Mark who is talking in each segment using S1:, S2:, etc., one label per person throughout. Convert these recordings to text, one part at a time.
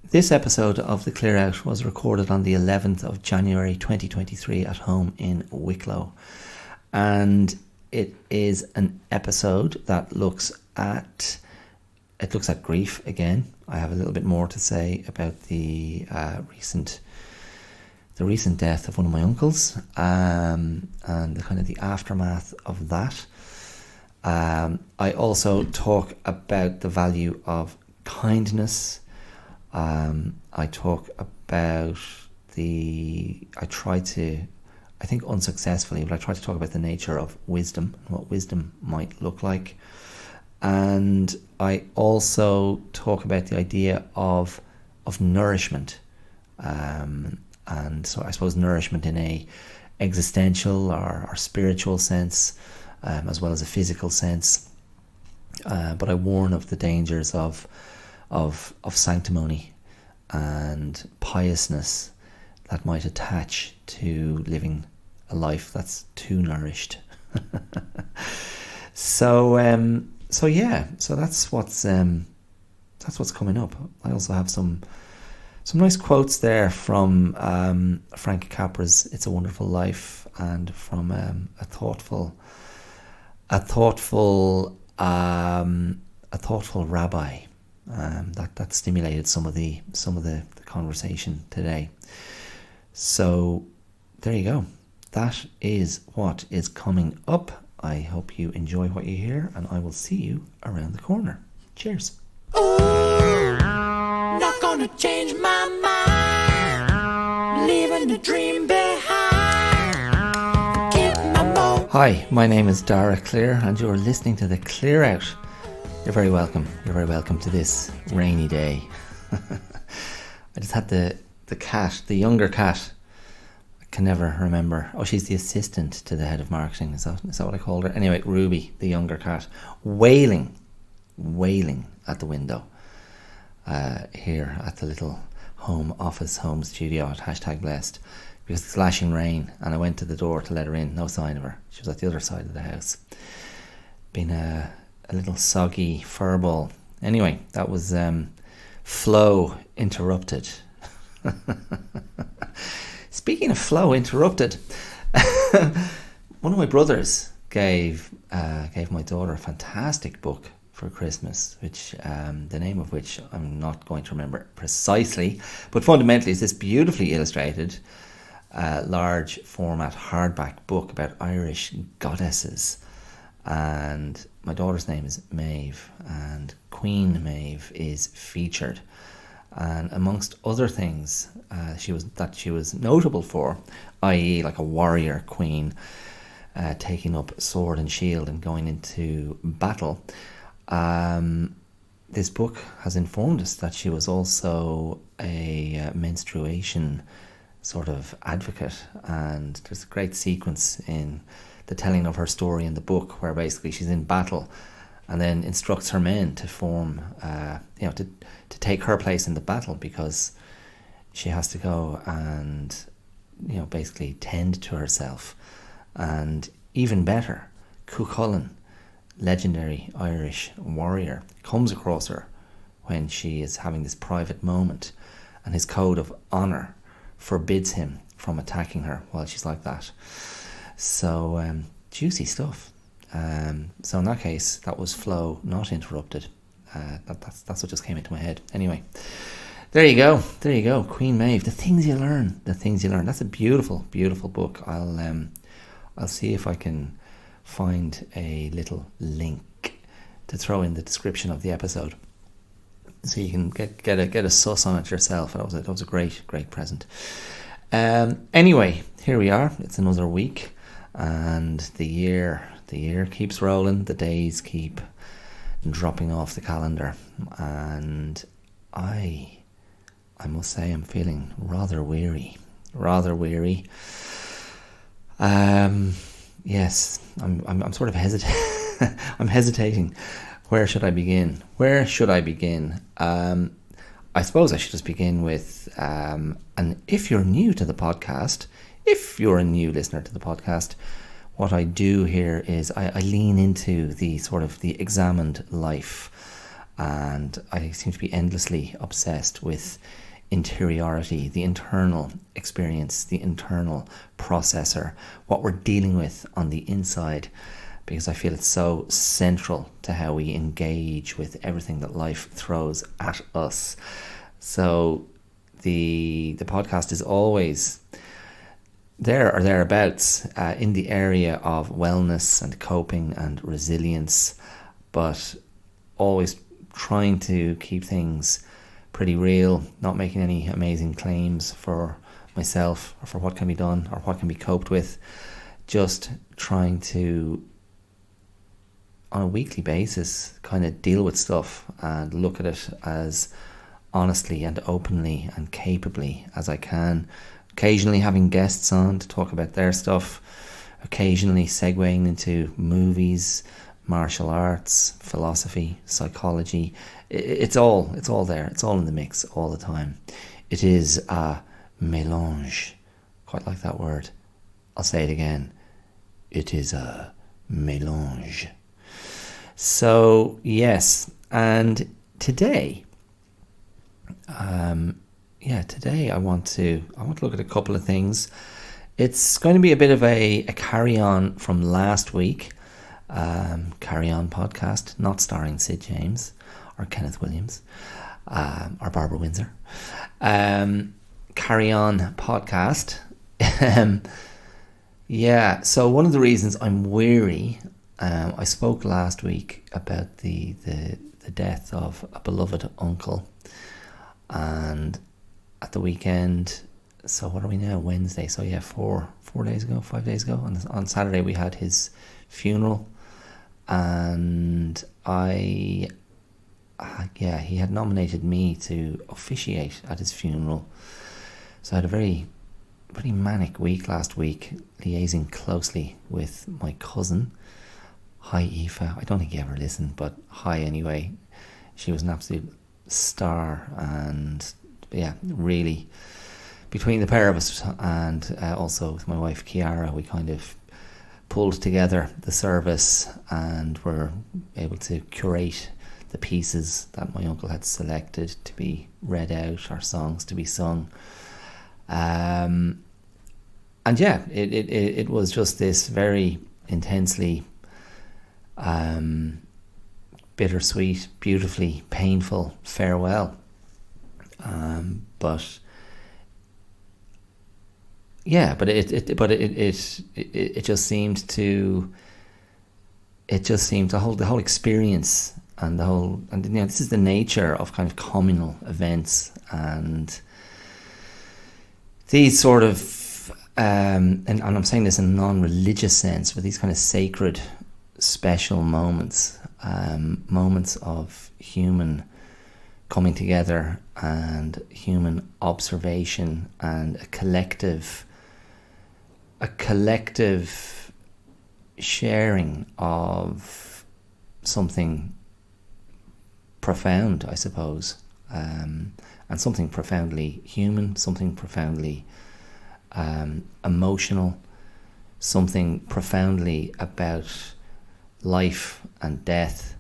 S1: This episode of The Clear Out was recorded on the 11th of January 2023 at home in Wicklow. And it is an episode that looks at grief again. I have a little bit more to say about the recent death of one of my uncles, and the aftermath of that. I also talk about the value of kindness. I talk about I think unsuccessfully, but I try to talk about the nature of wisdom and what wisdom might look like. And I also talk about the idea of nourishment. And so I suppose nourishment in a existential or spiritual sense, as well as a physical sense. But I warn of the dangers of sanctimony and piousness that might attach to living a life that's too nourished. So that's what's coming up. I also have some nice quotes there from Frank Capra's "It's a Wonderful Life" and from a thoughtful rabbi that stimulated some of the conversation today. So there you go. That is what is coming up. I hope you enjoy what you hear, and I will see you around the corner. Cheers.
S2: Not gonna change my mind, leaving the dream behind. Keep my
S1: Hi, my name is Dara Clear, and you're listening to The Clear Out. You're very welcome. You're very welcome to this rainy day. I just had the cat, the younger cat. I can never remember. Oh, she's the assistant to the head of marketing. Is that what I called her? Anyway, Ruby, the younger cat, wailing at the window here at the little home studio at #blessed, because it's lashing rain, and I went to the door to let her in. No sign of her. She was at the other side of the house. Been a little soggy furball. Anyway, that was flow interrupted. Speaking of flow interrupted, one of my brothers gave my daughter a fantastic book for Christmas, which the name of which I'm not going to remember precisely, but fundamentally is this beautifully illustrated large format hardback book about Irish goddesses. And my daughter's name is Maeve, and Queen Maeve is featured. And amongst other things, she was notable for, i.e., like a warrior queen, taking up sword and shield and going into battle. This book has informed us that she was also a menstruation sort of advocate, and there's a great sequence in the telling of her story in the book where basically she's in battle and then instructs her men to form, to take her place in the battle, because she has to go and, basically tend to herself. And even better, Cuchulainn, legendary Irish warrior, comes across her when she is having this private moment, and his code of honour forbids him from attacking her while she's like that. So juicy stuff. So in that case, that was flow, not interrupted. That's what just came into my head. Anyway, there you go. Queen Maeve. The things you learn. That's a beautiful, beautiful book. I'll see if I can find a little link to throw in the description of the episode, so you can get a suss on it yourself. That was a great present. Anyway, here we are. It's another week, and the year keeps rolling. The days keep dropping off the calendar, and I must say I'm feeling rather weary. Yes, I'm sort of hesitating. I'm hesitating. Where should I begin? I suppose I should just begin with, and if you're new to the podcast, if you're a new listener to the podcast, what I do here is I lean into the sort of the examined life and I seem to be endlessly obsessed with interiority, the internal experience, the internal processor, what we're dealing with on the inside, because I feel it's so central to how we engage with everything that life throws at us. So the podcast is always there or thereabouts in the area of wellness and coping and resilience, but always trying to keep things pretty real, not making any amazing claims for myself or for what can be done or what can be coped with. Just trying to, on a weekly basis, kind of deal with stuff and look at it as honestly and openly and capably as I can. Occasionally having guests on to talk about their stuff, occasionally segueing into movies, martial arts, philosophy, psychology. It's all there. It's all in the mix all the time. It is a mélange. Quite like that word. I'll say it again. It is a mélange. So yes, and today, today I want to look at a couple of things. It's going to be a bit of a carry-on from last week. Carry-on podcast, not starring Sid James or Kenneth Williams or Barbara Windsor. Carry-on podcast. So one of the reasons I'm weary, I spoke last week about the death of a beloved uncle, and at the weekend, so what are we now, Wednesday, so 5 days ago, on Saturday we had his funeral, and he had nominated me to officiate at his funeral. So I had a pretty manic week last week, liaising closely with my cousin. Hi Aoife, I don't think you ever listened, but hi anyway. She was an absolute star, and really, between the pair of us and also with my wife Kiara, we kind of pulled together the service and were able to curate the pieces that my uncle had selected to be read out, or songs to be sung. It was just this very intensely bittersweet, beautifully painful farewell. But it just seemed to hold the whole experience and this is the nature of kind of communal events and these sort of and I'm saying this in a non-religious sense, but these kind of sacred, special moments, moments of human coming together and human observation and a collective sharing of something profound, I suppose, and something profoundly human, something profoundly emotional, something profoundly about life and death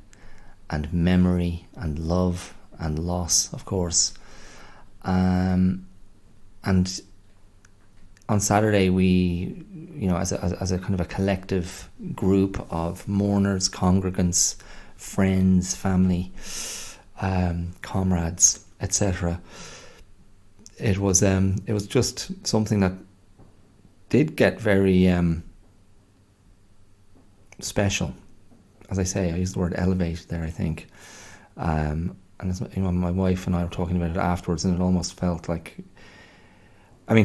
S1: and memory and love and loss, of course. And on Saturday we, as a kind of a collective group of mourners, congregants, friends, family, comrades, etc., it was just something that did get very special. As I say, I used the word elevate there, I think. And my wife and I were talking about it afterwards, and it almost felt like,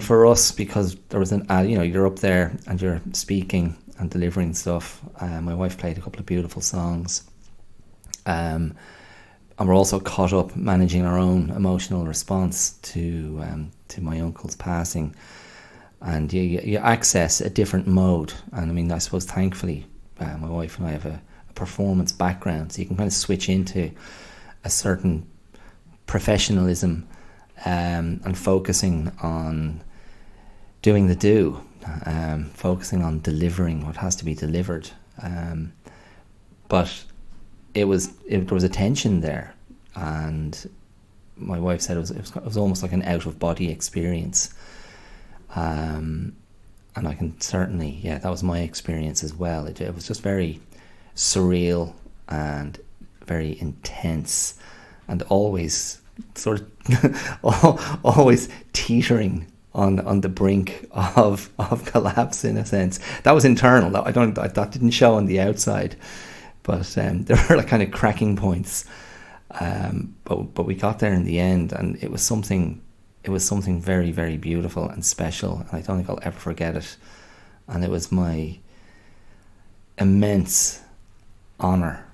S1: for us, because there was you're up there and you're speaking and delivering stuff. My wife played a couple of beautiful songs, and we're also caught up managing our own emotional response to my uncle's passing, and you access a different mode. And I suppose thankfully, my wife and I have a performance background, so you can kind of switch into a certain professionalism and focusing on doing the do, focusing on delivering what has to be delivered. But there was a tension there, and my wife said it was almost like an out of body experience. And I can certainly, that was my experience as well. It was just very surreal and very intense, and always sort of always teetering on the brink of collapse, in a sense. That was internal. That didn't show on the outside, but there were like kind of cracking points. But we got there in the end, and it was something very, very beautiful and special, and I don't think I'll ever forget it. And it was my immense honour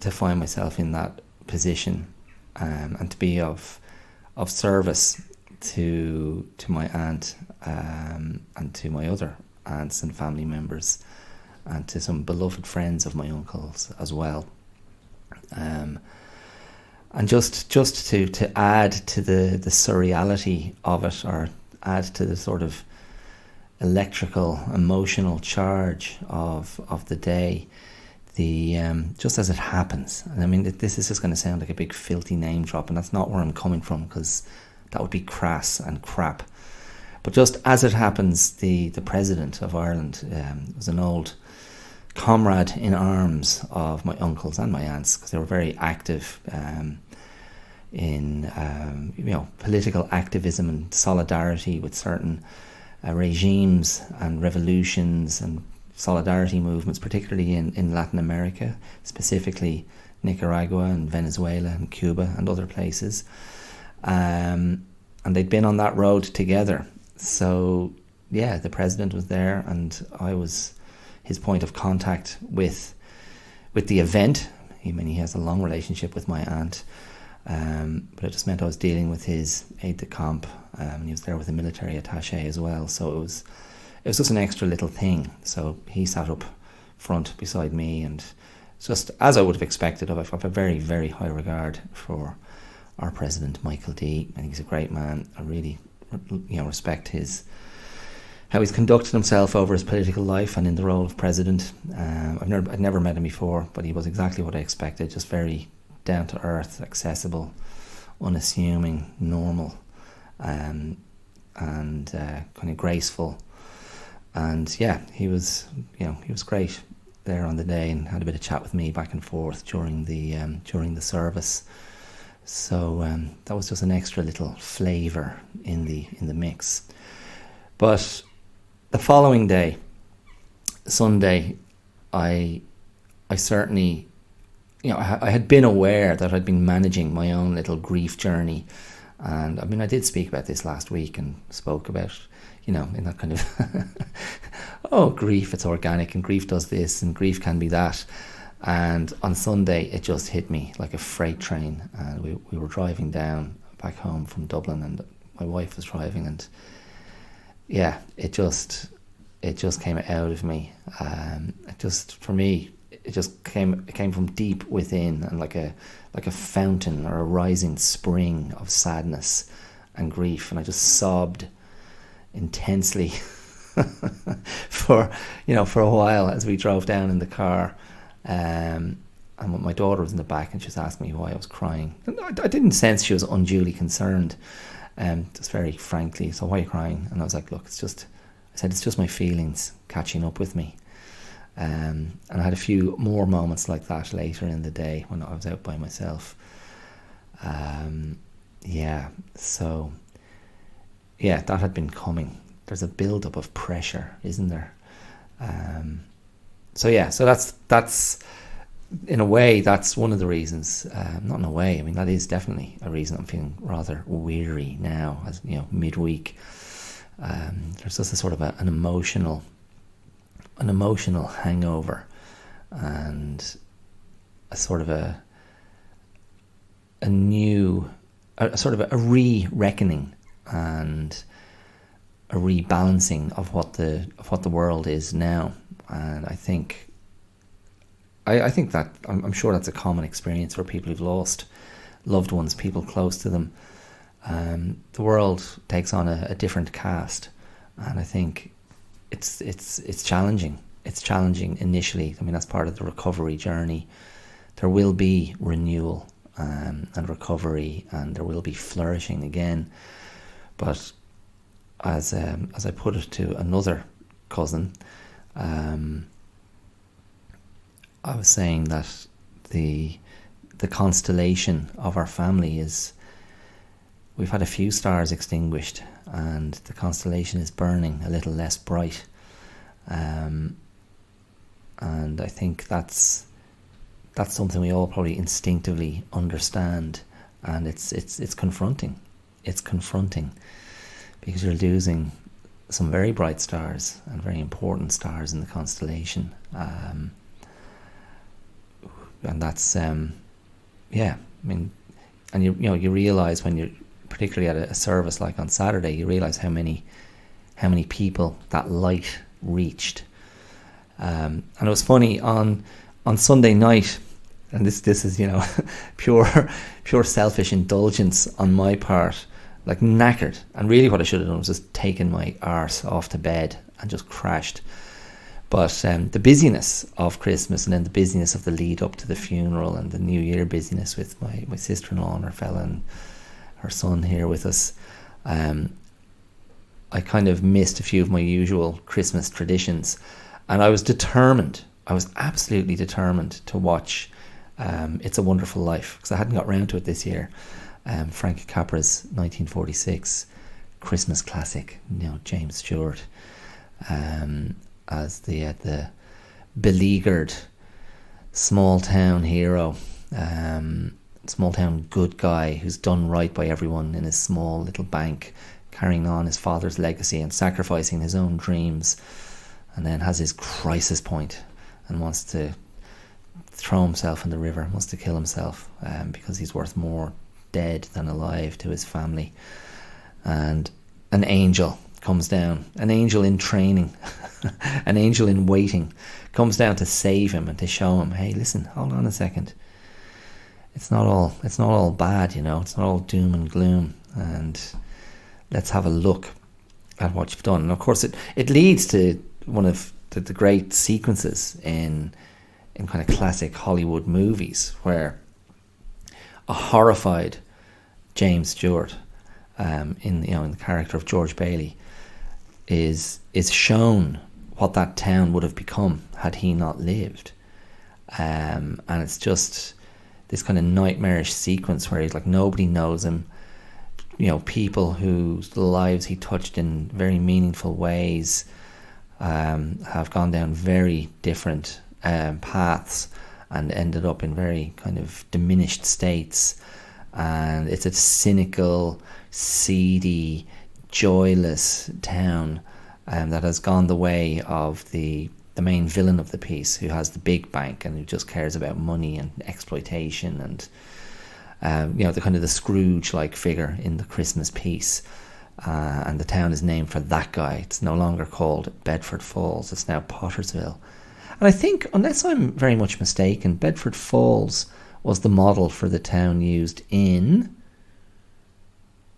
S1: to find myself in that position, and to be of service to my aunt, and to my other aunts and family members, and to some beloved friends of my uncle's as well. And just to add to the surreality of it, or add to the sort of electrical, emotional charge of the day, just as it happens, and I mean, this is just going to sound like a big filthy name drop, and that's not where I'm coming from, because that would be crass and crap. But just as it happens, the President of Ireland was an old comrade in arms of my uncles and my aunts, because they were very active in political activism and solidarity with certain regimes and revolutions and solidarity movements, particularly in Latin America, specifically Nicaragua and Venezuela and Cuba and other places. And they'd been on that road together. So the President was there, and I was his point of contact with the event. He has a long relationship with my aunt, but it just meant I was dealing with his aide-de-camp, and he was there with a military attaché as well. So it was just an extra little thing. So he sat up front beside me, and just as I would have expected, I have a very, very high regard for our President, Michael D. I think he's a great man. I really respect how he's conducted himself over his political life and in the role of president. I'd never met him before, but he was exactly what I expected, just very down to earth, accessible, unassuming, normal, and kind of graceful. And he was great there on the day, and had a bit of chat with me back and forth during the service. So that was just an extra little flavour in the mix. But the following day, Sunday, I certainly, I had been aware that I'd been managing my own little grief journey. And I mean, I did speak about this last week, and spoke about, in that kind of, grief, it's organic, and grief does this, and grief can be that. And on Sunday, it just hit me like a freight train. And we were driving down back home from Dublin, and my wife was driving, and it just came out of me. It came from deep within, and like a fountain or a rising spring of sadness and grief. And I just sobbed intensely for a while as we drove down in the car. And my daughter was in the back, and she was asking me why I was crying. And I didn't sense she was unduly concerned, just very frankly. So why are you crying? And I was like, look, it's just my feelings catching up with me. And I had a few more moments like that later in the day when I was out by myself. That had been coming. There's a build-up of pressure, isn't there? So that's in a way, that's one of the reasons. Not in a way, I mean, that is definitely a reason I'm feeling rather weary now, as midweek. There's just a sort of an emotional hangover, and a sort of a sort of a re-reckoning and a rebalancing of what the world is now. And I think that I'm sure that's a common experience for people who've lost loved ones, people close to them. The world takes on a different cast, and I think it's challenging. It's challenging initially. I mean, that's part of the recovery journey. There will be renewal and recovery, and there will be flourishing again. But as I put it to another cousin, I was saying that the constellation of our family is, we've had a few stars extinguished, and the constellation is burning a little less bright. And I think that's something we all probably instinctively understand, and it's confronting. It's confronting because you're losing some very bright stars and very important stars in the constellation, and that's yeah. I mean, and you realize when you're particularly at a service like on Saturday, you realize how many people that light reached. And it was funny on Sunday night, and this is pure selfish indulgence on my part, like knackered, and really what I should have done was just taken my arse off to bed and just crashed. But the busyness of Christmas, and then the busyness of the lead up to the funeral, and the New Year busyness with my sister-in-law and her fella and her son here with us, I kind of missed a few of my usual Christmas traditions. And I was absolutely determined to watch It's a Wonderful Life, because I hadn't got round to it this year. Frank Capra's 1946 Christmas classic, James Stewart as the beleaguered small town hero, small town good guy who's done right by everyone in his small little bank, carrying on his father's legacy and sacrificing his own dreams, and then has his crisis point and wants to throw himself in the river, wants to kill himself because he's worth more dead than alive to his family. And an angel comes down, an angel in training, an angel in waiting, comes down to save him and to show him, hey, listen, hold on a second. It's not all bad, it's not all doom and gloom, and let's have a look at what you've done. And of course it leads to one of the great sequences in kind of classic Hollywood movies, where a horrified James Stewart, in the character of George Bailey, is shown what that town would have become had he not lived, and it's just this kind of nightmarish sequence where he's like, nobody knows him. People whose lives he touched in very meaningful ways have gone down very different paths and ended up in very kind of diminished states. And it's a cynical, seedy, joyless town that has gone the way of the main villain of the piece, who has the big bank and who just cares about money and exploitation, and the kind of the Scrooge-like figure in the Christmas piece. And the town is named for that guy. It's no longer called Bedford Falls. It's now Pottersville. And I think, unless I'm very much mistaken, Bedford Falls was the model for the town used in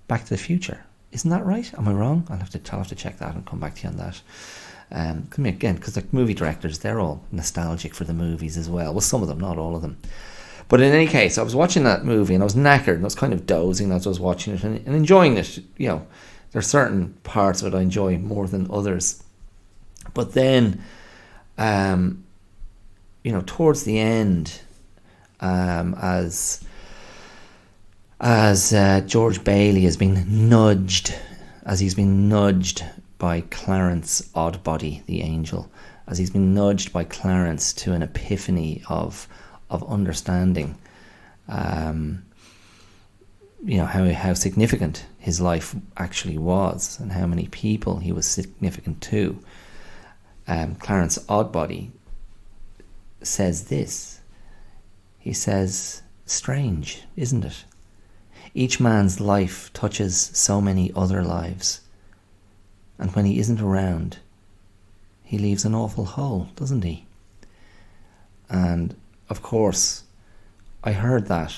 S1: Back to the Future. Isn't that right? Am I wrong? I'll have to check that and come back to you on that. Come again, because the movie directors, they're all nostalgic for the movies as well. Well, some of them, not all of them. But in any case, I was watching that movie and I was knackered and I was kind of dozing as I was watching it and enjoying it. There are certain parts of it I enjoy more than others. But then, towards the end, as George Bailey has been nudged, by Clarence Oddbody, the angel, as he's been nudged by Clarence to an epiphany of understanding, how significant his life actually was and how many people he was significant to. Clarence Oddbody says this. He says, "Strange, isn't it? Each man's life touches so many other lives. And when he isn't around, he leaves an awful hole, doesn't he?" And of course, I heard that,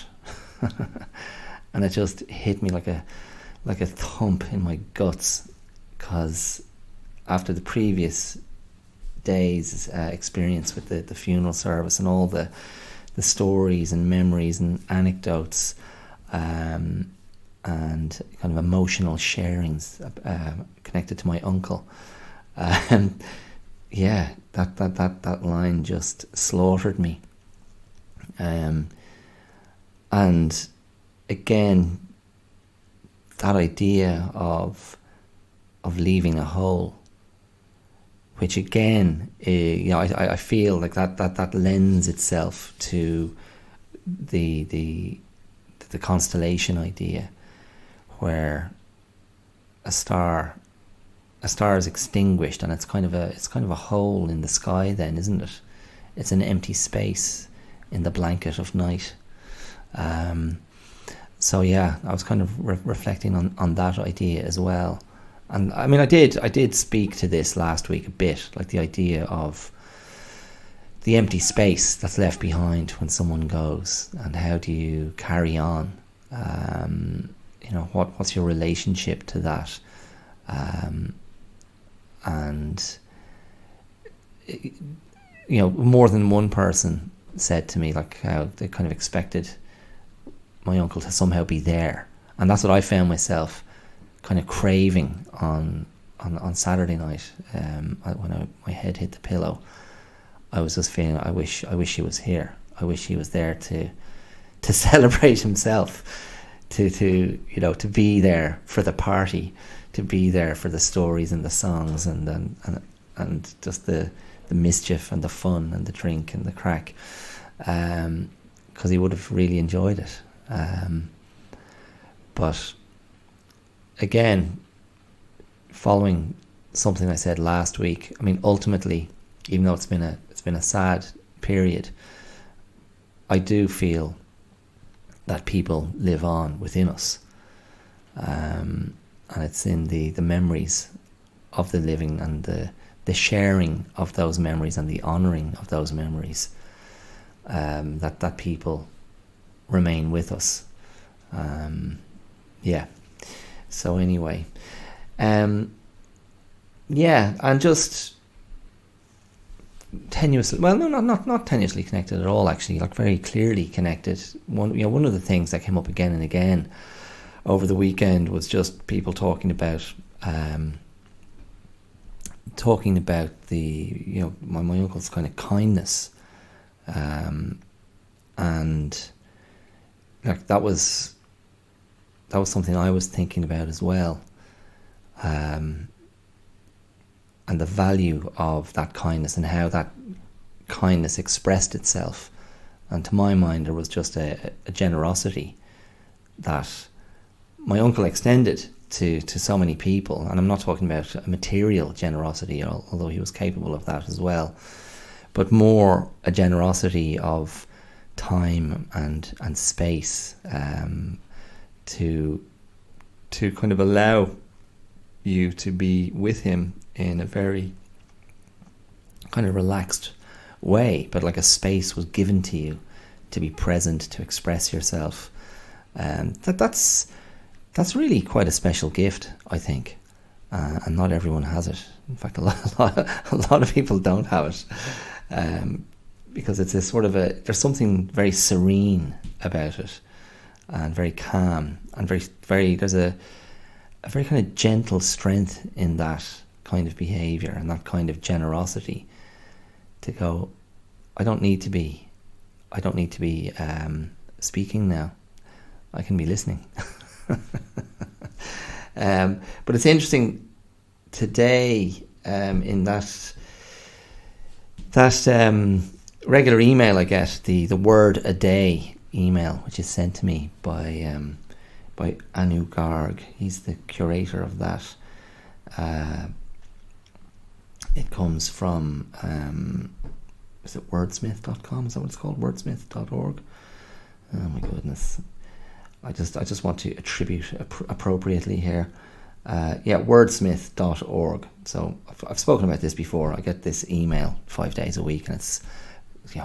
S1: and it just hit me like a thump in my guts, because after the previous day's experience with the funeral service and all the the stories and memories and anecdotes, and kind of emotional sharings connected to my uncle. Yeah, that line just slaughtered me. And again, that idea of leaving a hole, which again, I feel like that lends itself to the constellation idea, where a star is extinguished, and it's kind of a hole in the sky. Then, isn't it? It's an empty space in the blanket of night. So yeah, I was kind of reflecting on that idea as well. And I mean, I did speak to this last week a bit, like the idea of the empty space that's left behind when someone goes, and how do you carry on? What's your relationship to that? And more than one person said to me like how they kind of expected my uncle to somehow be there, and that's what I found myself kind of craving on Saturday night. When my head hit the pillow, I was just feeling, I wish he was here. I wish he was there to celebrate himself, to be there for the party, to be there for the stories and the songs and just the mischief and the fun and the drink and the crack, because he would have really enjoyed it. But again, following something I said last week, I mean, ultimately, even though it's been a sad period, I do feel that people live on within us, and it's in the memories of the living, and the sharing of those memories and the honouring of those memories, that people remain with us. So anyway, and just tenuously, well, no, not tenuously connected at all, actually, like very clearly connected. One of the things that came up again and again over the weekend was just people talking about the my uncle's kind of kindness, and like that was something I was thinking about as well, and the value of that kindness and how that kindness expressed itself. And to my mind, there was just a generosity that my uncle extended to so many people. And I'm not talking about a material generosity, although he was capable of that as well, but more a generosity of time and space, to kind of allow you to be with him in a very kind of relaxed way, but like a space was given to you to be present, to express yourself. That's really quite a special gift, I think, and not everyone has it. In fact, a lot of people don't have it, because it's a sort of there's something very serene about it, and very calm, and there's a very kind of gentle strength in that kind of behaviour and that kind of generosity, to go, I don't need to be speaking now, I can be listening. But it's interesting today, in that regular email I get, the word a day email, which is sent to me by Anu Garg. He's the curator of that. It comes from is it wordsmith.com? Is that what it's called? Wordsmith.org? Oh my goodness. I just want to attribute appropriately here. Wordsmith.org. So I've spoken about this before. I get this email 5 days a week, and it's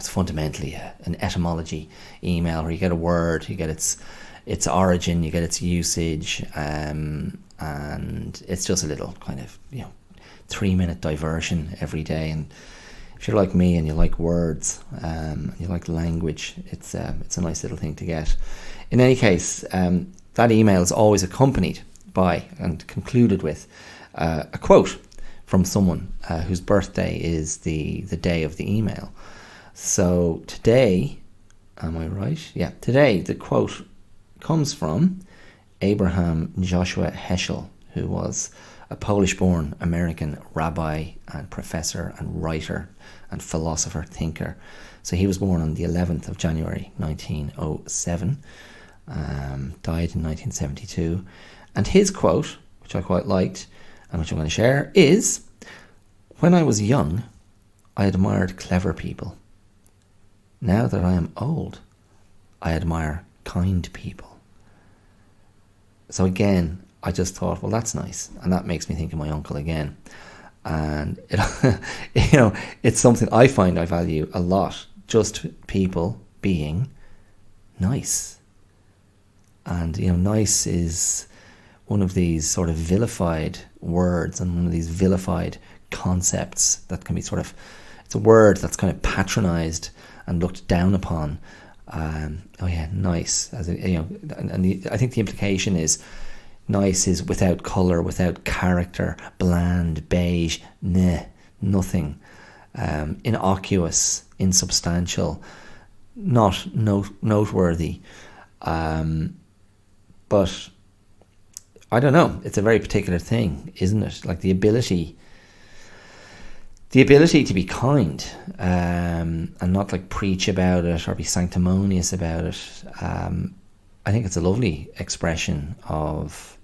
S1: fundamentally an etymology email, where you get a word, you get its origin, you get its usage, and it's just a little kind of 3-minute diversion every day. And if you're like me and you like words, you like language, it's a nice little thing to get. In any case, that email is always accompanied by and concluded with a quote from someone whose birthday is the day of the email. So today, am I right? Yeah, today the quote comes from Abraham Joshua Heschel, who was a Polish-born American rabbi and professor and writer and philosopher thinker. So he was born on the 11th of January 1907, died in 1972. And his quote, which I quite liked and which I'm going to share, is, "When I was young, I admired clever people. Now that I am old, I admire kind people." So again, I just thought, well, that's nice, and that makes me think of my uncle again. And it, it's something I find I value a lot. Just people being nice, and nice is one of these sort of vilified words and one of these vilified concepts that can be it's a word that's kind of patronized and looked down upon. Nice, I think the implication is nice is without colour, without character, bland, beige, nothing, innocuous, insubstantial, not noteworthy. But I don't know, it's a very particular thing, isn't it? Like the ability to be kind, and not like preach about it or be sanctimonious about it. I think it's a lovely expression of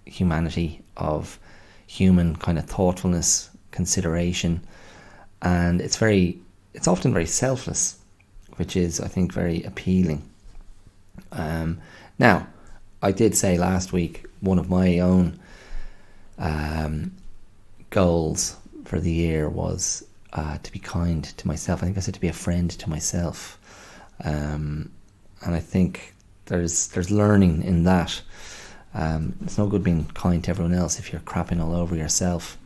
S1: humanity, of human kind of thoughtfulness, consideration, and it's often very selfless, which is, I think, very appealing. Now, I did say last week one of my own goals for the year was to be kind to myself. I think I said to be a friend to myself, and I think there's learning in that. It's no good being kind to everyone else if you're crapping all over yourself.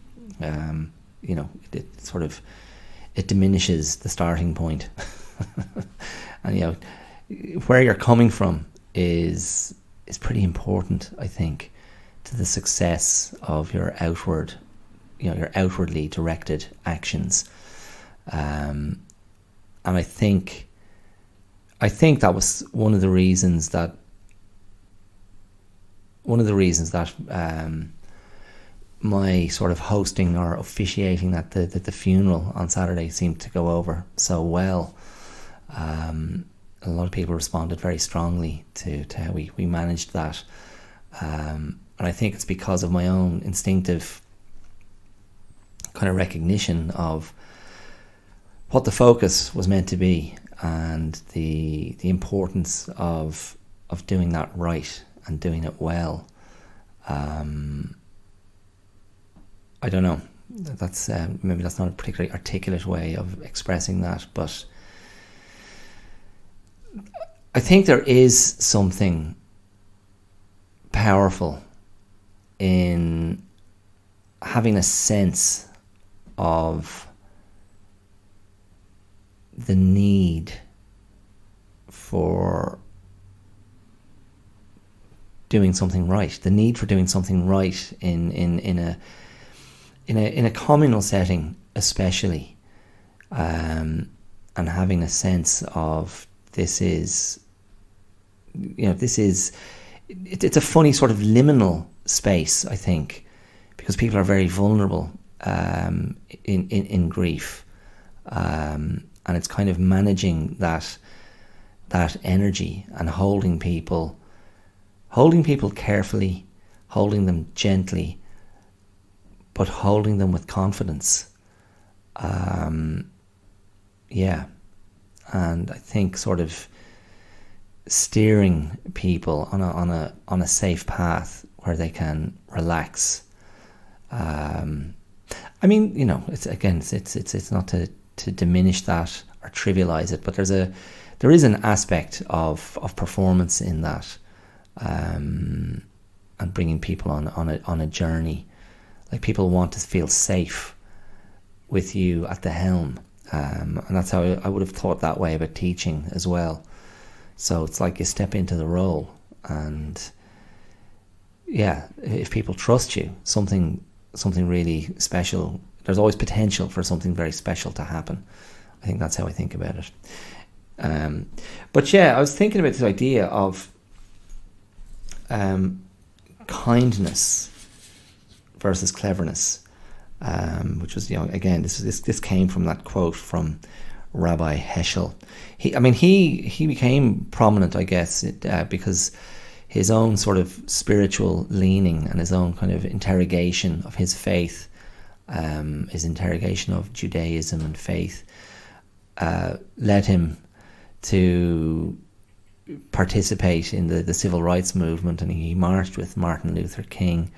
S1: It diminishes the starting point. And where you're coming from is pretty important, I think, to the success of your outwardly directed actions. And I think that was one of the reasons that my sort of hosting or officiating at the funeral on Saturday seemed to go over so well. A lot of people responded very strongly to how we managed that. And I think it's because of my own instinctive kind of recognition of what the focus was meant to be and the importance of doing that right and doing it well. I don't know. That's maybe that's not a particularly articulate way of expressing that, but I think there is something powerful in having a sense of the need for doing something right, the need for doing something right in a communal setting, especially, and having a sense of it's a funny sort of liminal space, I think, because people are very vulnerable in grief, and it's kind of managing that energy and holding people carefully, holding them gently, but holding them with confidence. And I think sort of steering people on a safe path where they can relax. It's not to diminish that or trivialize it, but there is an aspect of performance in that, and bringing people on a journey. Like, people want to feel safe with you at the helm. And that's how I would have thought that way about teaching as well. So it's like you step into the role, and yeah, if people trust you, something really special, there's always potential for something very special to happen. I think that's how I think about it. But yeah, I was thinking about this idea of kindness versus cleverness, which was, again, this came from that quote from Rabbi Heschel. He became prominent, I guess, because his own sort of spiritual leaning and his own kind of interrogation of his faith, his interrogation of Judaism and faith, led him to participate in the civil rights movement, and he marched with Martin Luther King.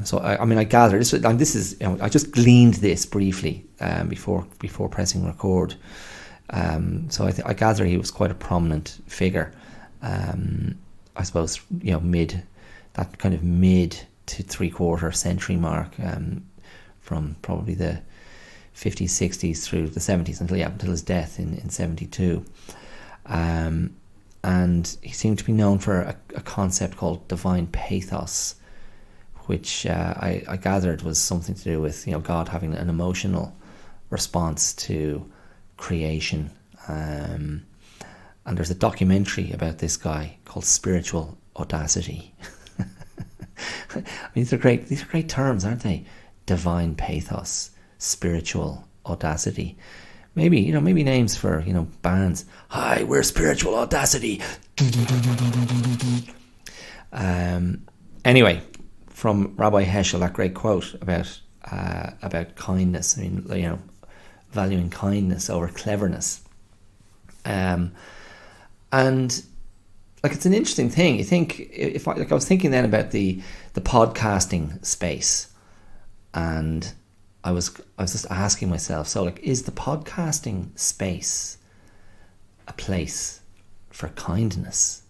S1: So I gather this is I just gleaned this briefly before pressing record. So I gather he was quite a prominent figure. I suppose mid to 3/4 century mark, from probably the 50s, 60s through the 70s until his death in 72. And he seemed to be known for a concept called divine pathos, which I gathered was something to do with God having an emotional response to creation. And there's a documentary about this guy called Spiritual Audacity. These are great terms, aren't they? Divine pathos, spiritual audacity. Maybe names for bands. Hi, we're Spiritual Audacity. Anyway, from Rabbi Heschel, that great quote about kindness. Valuing kindness over cleverness. And it's an interesting thing. You think I was thinking then about the podcasting space, and I was just asking myself, so is the podcasting space a place for kindness?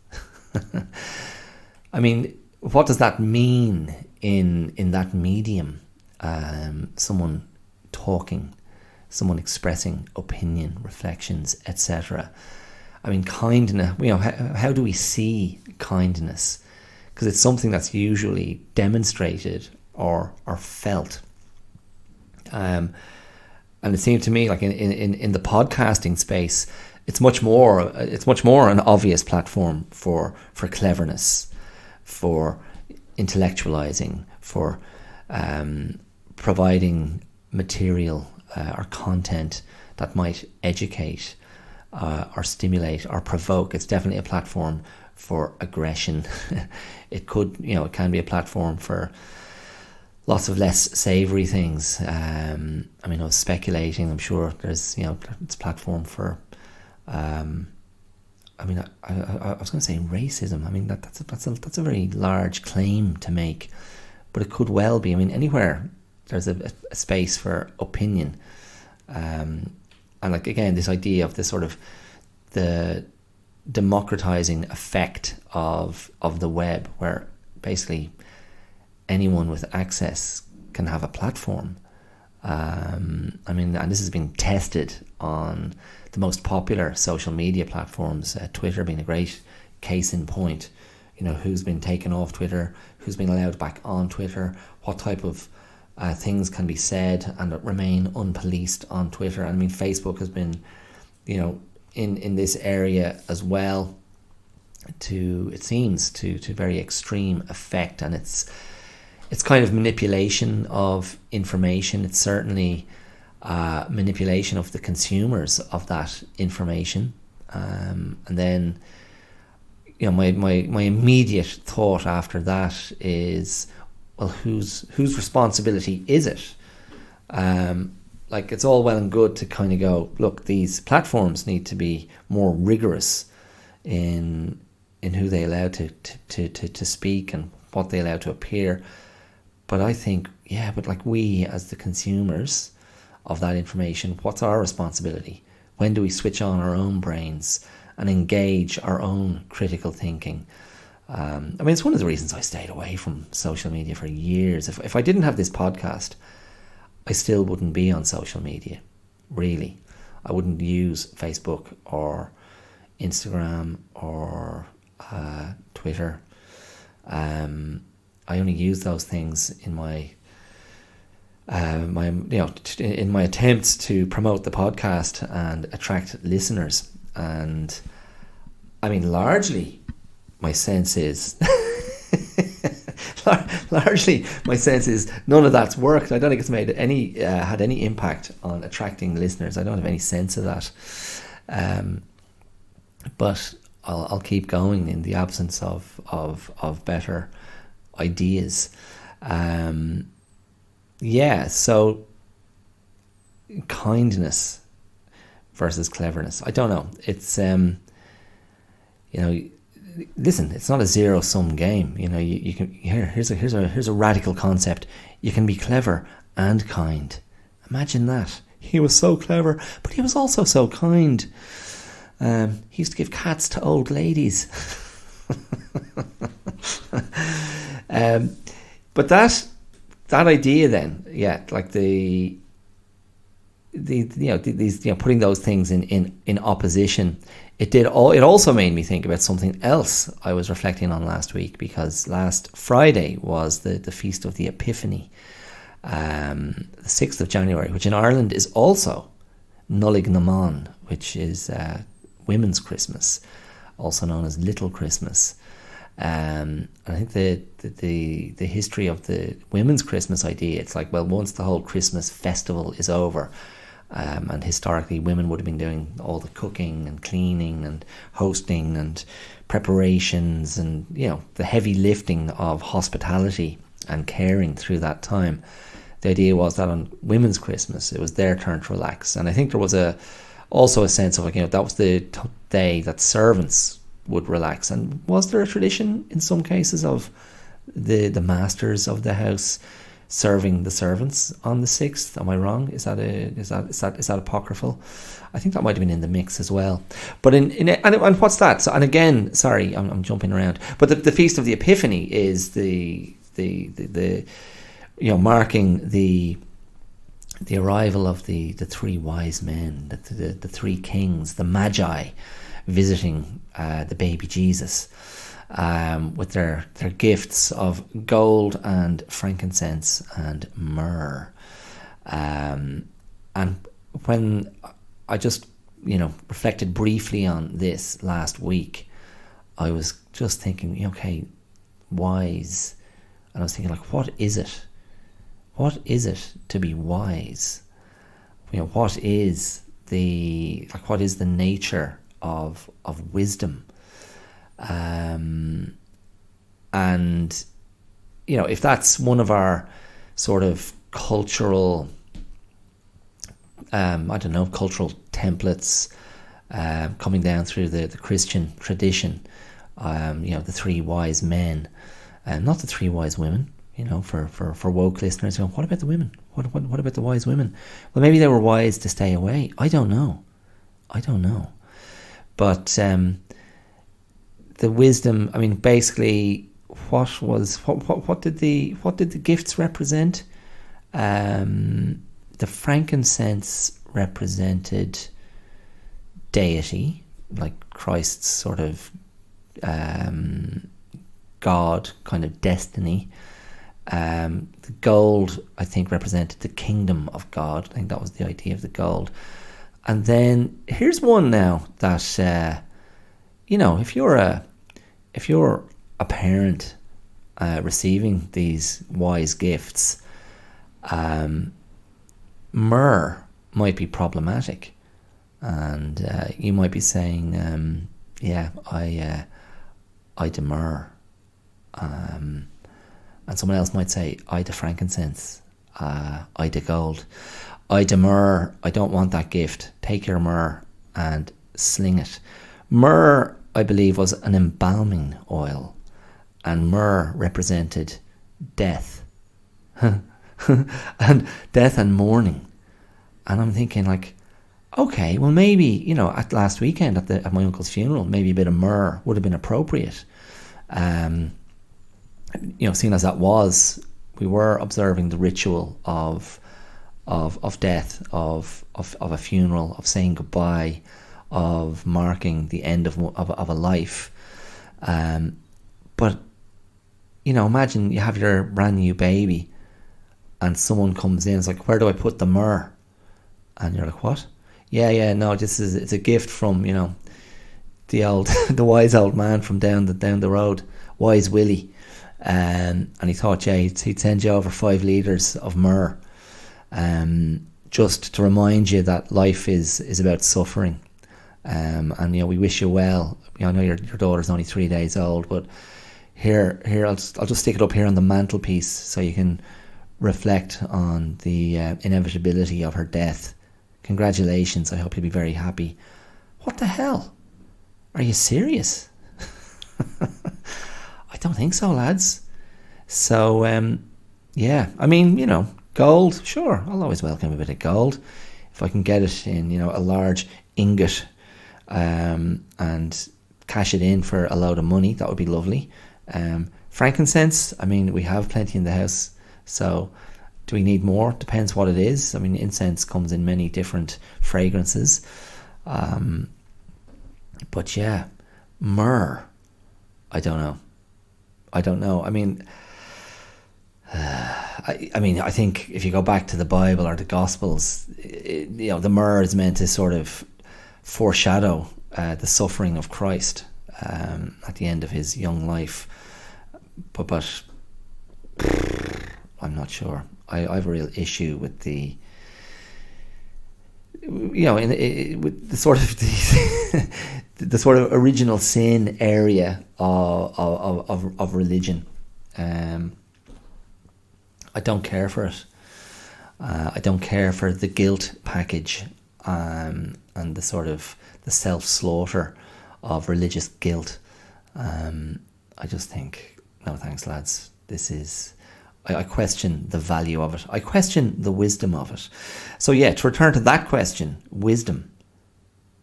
S1: What does that mean in that medium? Someone talking, someone expressing opinion, reflections, etc. Kindness, how do we see kindness? Because it's something that's usually demonstrated or felt. And it seemed to me in the podcasting space, it's much more an obvious platform for cleverness, for intellectualizing, for providing material or content that might educate, or stimulate or provoke. It's definitely a platform for aggression. It can be a platform for lots of less savoury things. I was speculating. I'm sure there's it's a platform for. I was going to say racism. That's a very large claim to make, but it could well be. Anywhere there's a space for opinion. And again, this idea of the democratizing effect of the web, where basically anyone with access can have a platform. And this has been tested on the most popular social media platforms, Twitter being a great case in point. Who's been taken off Twitter, who's been allowed back on Twitter, what type of things can be said and remain unpoliced on Twitter. Facebook has been, in this area as well, it seems to very extreme effect, and it's kind of manipulation of information. It's certainly manipulation of the consumers of that information, and then my immediate thought after that is, well, whose responsibility is it? It's all well and good to kind of go, look, these platforms need to be more rigorous in who they allow to speak and what they allow to appear. But I think, we as the consumers of that information, what's our responsibility? When do we switch on our own brains and engage our own critical thinking? It's one of the reasons I stayed away from social media for years. If I didn't have this podcast, I still wouldn't be on social media, really. I wouldn't use Facebook or Instagram or Twitter. I only use those things in my in my attempts to promote the podcast and attract listeners. And I mean, largely my sense is none of that's worked. I don't think it's made any had any impact on attracting listeners. I don't have any sense of that. But I'll keep going in the absence of better ideas. So kindness versus cleverness. I don't know. It's listen, it's not a zero-sum game. You can here's a radical concept. You can be clever and kind. Imagine that. He was so clever, but he was also so kind. He used to give cats to old ladies. But that idea then, like these putting those things in opposition, it also made me think about something else I was reflecting on last week, because last Friday was the feast of the Epiphany, the 6th of January, which in Ireland is also Nullig Naman, which is Women's Christmas, also known as Little Christmas. I think the history of the Women's Christmas idea, it's like, well, once the whole Christmas festival is over, and historically women would have been doing all the cooking and cleaning and hosting and preparations and the heavy lifting of hospitality and caring through that time. The idea was that on Women's Christmas it was their turn to relax, and I think there was also a sense of that was the day that servants would relax. And was there a tradition in some cases of the masters of the house serving the servants on the 6th? Am I wrong? Is that apocryphal? I think that might have been in the mix as well. But and what's that? So, and again, sorry, I'm jumping around. But the Feast of the Epiphany is the marking the arrival of the three wise men, the three kings, the Magi, visiting the baby Jesus, with their gifts of gold and frankincense and myrrh. And when I just reflected briefly on this last week, I was just thinking, okay, wise, and I was thinking, like, what is it? What is it to be wise? What is the nature of wisdom? And if that's one of our sort of cultural cultural templates coming down through the Christian tradition, the three wise men, not the three wise women. For woke listeners, what about the women? What about the wise women? Well, maybe they were wise to stay away. I don't know. But the wisdom. I mean, basically, what did the gifts represent? The frankincense represented deity, like Christ's sort of God kind of destiny. The gold, I think, represented the kingdom of God. I think that was the idea of the gold. And then here's one now that if you're a parent receiving these wise gifts, myrrh might be problematic, and you might be saying, I demur. And someone else might say, I de frankincense, I de gold, I de myrrh, I don't want that gift, take your myrrh and sling it. Myrrh, I believe, was an embalming oil, and myrrh represented death, and death and mourning. And I'm thinking, like, okay, well, maybe, at last weekend at my uncle's funeral, maybe a bit of myrrh would have been appropriate. Seeing as we were observing the ritual of of death, of a funeral, of saying goodbye, of marking the end of a life. But imagine you have your brand new baby, and someone comes in. It's like, where do I put the myrrh? And you're like, what? Yeah, no, it's a gift from the wise old man from down the road, Wise Willie, and he thought, he'd send you over 5 litres of myrrh, just to remind you that life is about suffering, and we wish you well. I know your daughter's only 3 days old, but here I'll just stick it up here on the mantelpiece so you can reflect on the inevitability of her death. Congratulations, I hope you'll be very happy. What the hell? Are you serious? I don't think so, lads. So, gold, sure, I'll always welcome a bit of gold. If I can get it in, a large ingot, and cash it in for a load of money, that would be lovely. Frankincense, we have plenty in the house. So, do we need more? Depends what it is. Incense comes in many different fragrances. But yeah, myrrh, I don't know. I think if you go back to the Bible or the Gospels, the myrrh is meant to sort of foreshadow the suffering of Christ at the end of his young life. But I'm not sure. I have a real issue with the with the sort of the sort of original sin area of religion. I don't care for it. I don't care for the guilt package, and the sort of the self-slaughter of religious guilt. I just think, no thanks, lads. I question the value of it. I question the wisdom of it. So yeah, to return to that question, wisdom.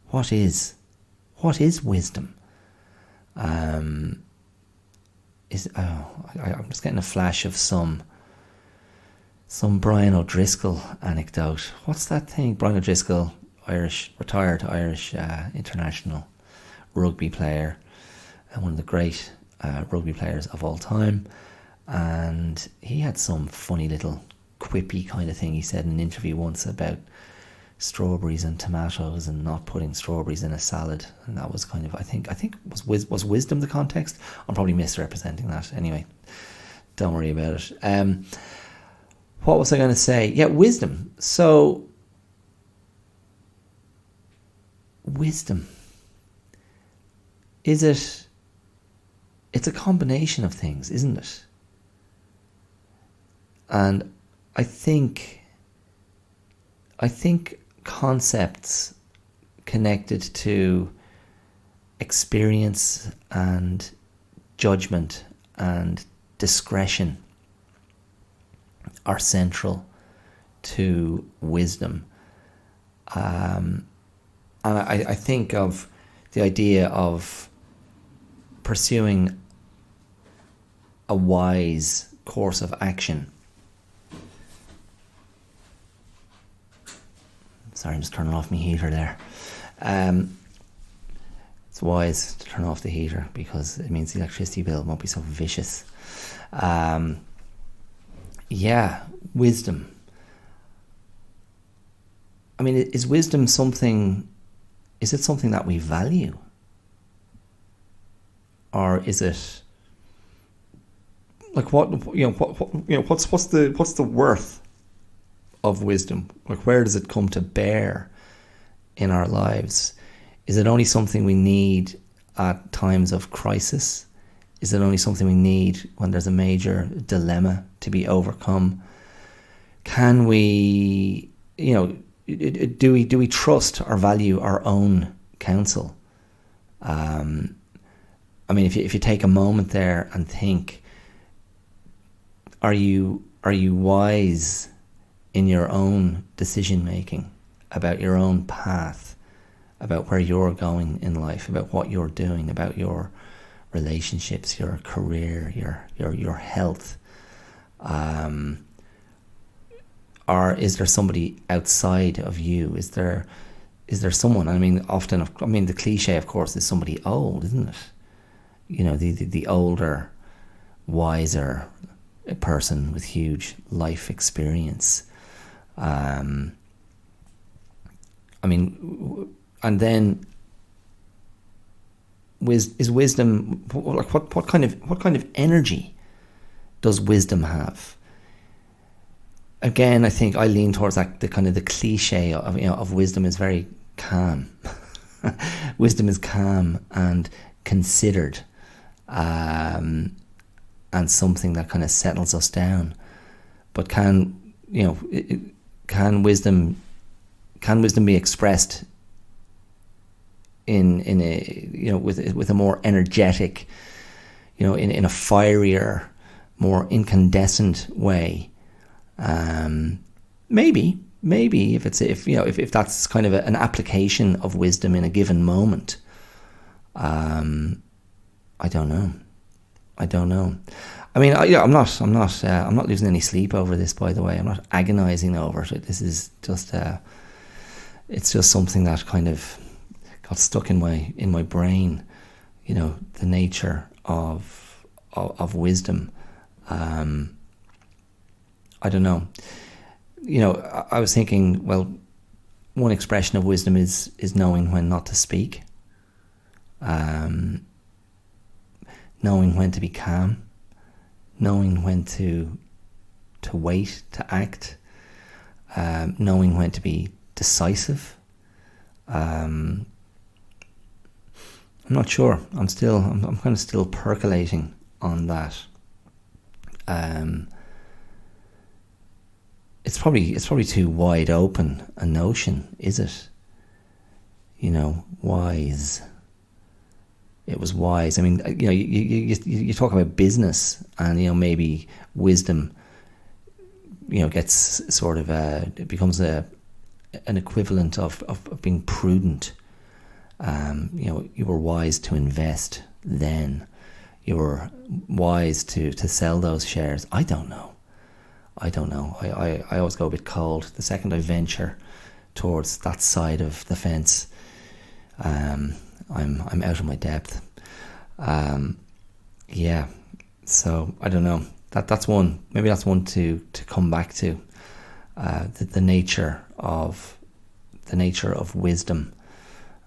S1: What is wisdom? I'm just getting a flash of some Brian O'Driscoll anecdote. What's that thing? Brian O'Driscoll, retired Irish international rugby player, and one of the great rugby players of all time. And he had some funny little quippy kind of thing he said in an interview once about strawberries and tomatoes and not putting strawberries in a salad. And that was kind of, I think was wisdom the context? I'm probably misrepresenting that. Anyway, don't worry about it. What was I going to say? Yeah, wisdom. So, wisdom. It's a combination of things, isn't it? And I think concepts connected to experience and judgment and discretion are central to wisdom. And I think of the idea of pursuing a wise course of action. Sorry, I'm just turning off my heater there. It's wise to turn off the heater because it means the electricity bill won't be so vicious. Yeah, wisdom. Is wisdom something? Is it something that we value, or is it like what's the worth of wisdom? Like, where does it come to bear in our lives? Is it only something we need at times of crisis? Is it only something we need when there's a major dilemma to be overcome? Can we, do we trust or value our own counsel? If you take a moment there and think, are you wise in your own decision making about your own path, about where you're going in life, about what you're doing, about your relationships, your career, your health? or is there somebody outside of you? Is there someone? I mean, often, the cliche, of course, is somebody old, isn't it? You know, the older, wiser person with huge life experience. And then is wisdom, like what kind of energy does wisdom have? Again, I think I lean towards that the cliche of wisdom is very calm. Wisdom is calm and considered, and something that kind of settles us down. But can wisdom be expressed in a with a more energetic, in a fierier, more incandescent way? Maybe if that's kind of an application of wisdom in a given moment. I don't know. I mean, I'm not losing any sleep over this, by the way. I'm not agonizing over it. This is just it's just something that kind of got stuck in my brain. The nature of wisdom. I don't know. I was thinking, well, one expression of wisdom is knowing when not to speak, knowing when to be calm, knowing when to wait, to act, knowing when to be decisive. I'm not sure. I'm kind of still percolating on that. It's probably too wide open a notion, is it? Wise. It was wise. I mean, you talk about business, and maybe wisdom, gets sort of it becomes an equivalent of being prudent. You were wise to invest then. You were wise to sell those shares. I don't know. I always go a bit cold the second I venture towards that side of the fence. I'm out of my depth. So I don't know. That's one. Maybe that's one to come back to. The nature of wisdom.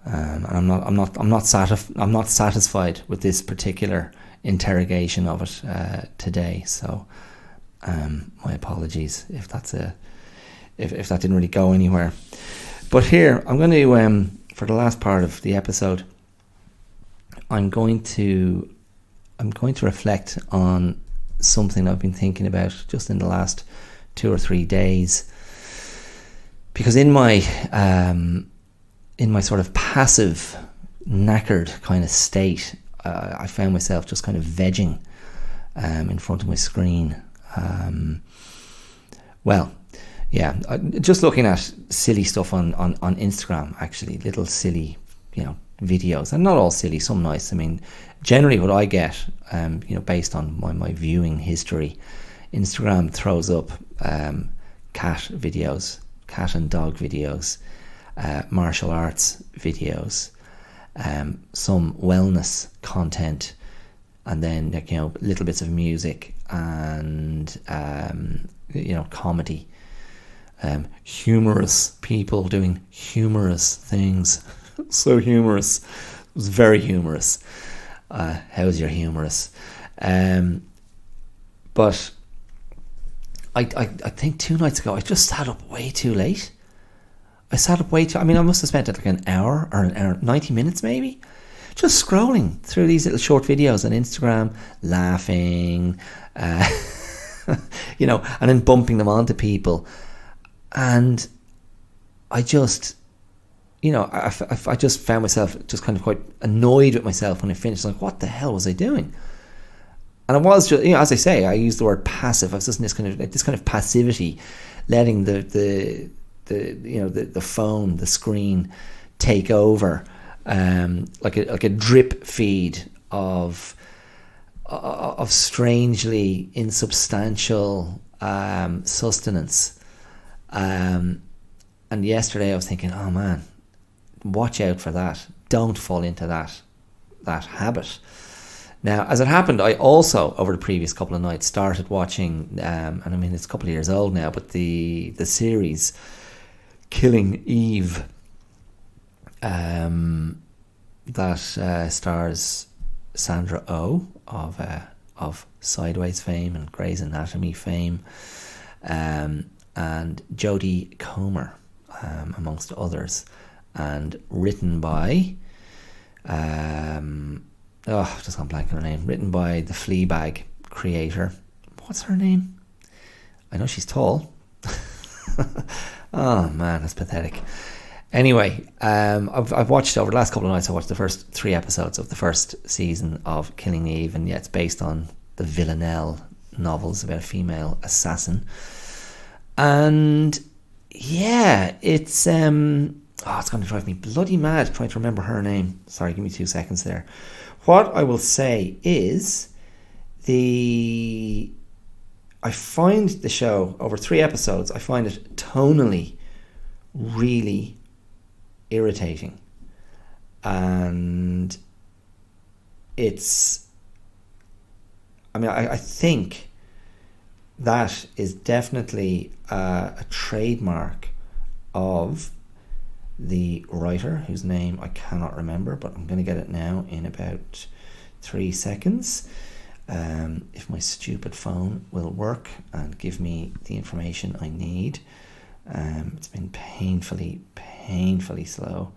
S1: And I'm not satisfied with this particular interrogation of it today. So. My apologies if that didn't really go anywhere. But here I'm going to for the last part of the episode, I'm going to reflect on something I've been thinking about just in the last 2 or 3 days, because in my sort of passive, knackered kind of state, I found myself just kind of vegging in front of my screen. Just looking at silly stuff on Instagram, actually, little silly, videos, and not all silly, some nice. I mean, generally what I get, based on my viewing history, Instagram throws up cat videos, cat and dog videos, martial arts videos, some wellness content, and then little bits of music and comedy, humorous people doing humorous things. So humorous. It was very humorous. How's your humorous? But I think 2 nights ago I just sat up way too late. I must have spent like an hour, 90 minutes maybe, just scrolling through these little short videos on Instagram, laughing, and then bumping them onto people. And I just, I just found myself just kind of quite annoyed with myself when I finished. Like, what the hell was I doing? And I was just, as I say, I used the word passive. I was just in this kind of passivity, letting the phone, the screen, take over, like a drip feed of strangely insubstantial sustenance, And yesterday I was thinking, oh man, watch out for that. Don't fall into that habit. Now, as it happened, I also, over the previous couple of nights, started watching, and I mean, it's a couple of years old now, but the series Killing Eve, that stars Sandra Oh of Sideways fame and Grey's Anatomy fame, and Jodie Comer, amongst others, and written by just gone blank on her name. Written by the Fleabag creator. What's her name? I know she's tall. Oh man, that's pathetic. Anyway, I've watched over the last couple of nights. I watched the first 3 episodes of the first season of Killing Eve, and yeah, it's based on the Villanelle novels about a female assassin. And yeah, it's going to drive me bloody mad trying to remember her name. Sorry, give me 2 seconds there. What I will say is I find the show, over 3 episodes, I find it tonally really irritating. And I think that is definitely a trademark of the writer, whose name I cannot remember, but I'm going to get it now in about 3 seconds. If my stupid phone will work and give me the information I need. It's been painfully slow.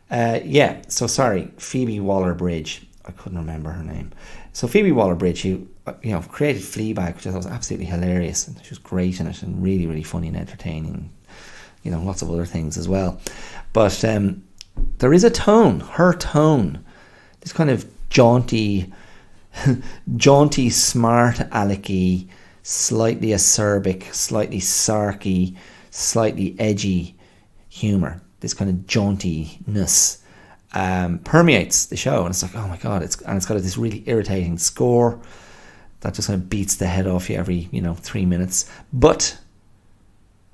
S1: So sorry, Phoebe Waller-Bridge. I couldn't remember her name. So Phoebe Waller-Bridge, who created Fleabag, which I thought was absolutely hilarious, and she was great in it and really, really funny and entertaining. Lots of other things as well. But there is a tone, her tone, this kind of jaunty, smart alecky, slightly acerbic, slightly sarky, slightly edgy humour, this kind of jauntiness permeates the show. And it's like, oh my God, it's got this really irritating score that just kind of beats the head off you every 3 minutes. But